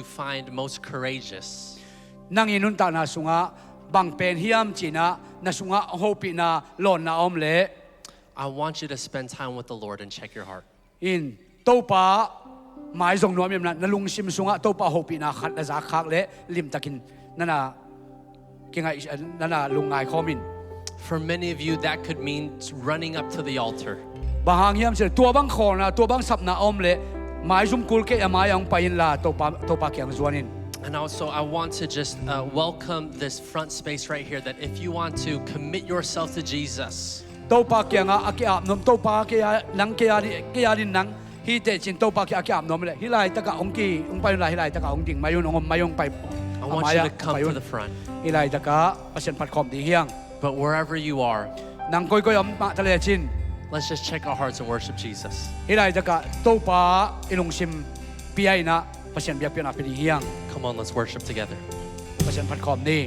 find most courageous, nang inun ta na sunga bang pen hiam china na sunga hopi na lon na om le I want you to spend time with the Lord and check your heart. in to pa mai zong nuam yam na lung sim sunga to pa hopi na khat na za khak le lim takin nana kinga nana lungai khomin For many of you, that could mean running up to the altar. bahang hiam se tua bang khor na tua bang sap na om le mai zum kul ke amai ang pain la to pa kyang zuanin And also, I want to just welcome this front space right here, that if you want to commit yourself to Jesus, to pa kyang a ap nom to pa ke nang ke ya din nang hi te chin to pa ke ap nom le hilai ta ka ong ki ong pa la hilai ta ka ong ding mayun ong mayong pai I want you to come to the front. hilai ta ka pasien phat khom di hiang But wherever you are, nang koi am ma ta le chin Let's just check our hearts and worship Jesus. ฮิไลจะกะโตปาอิลงชิมปีไอนะประชันเบียกเปียนาเป็นเฮียง Come on, let's worship together. ประชันพัดคอมนี่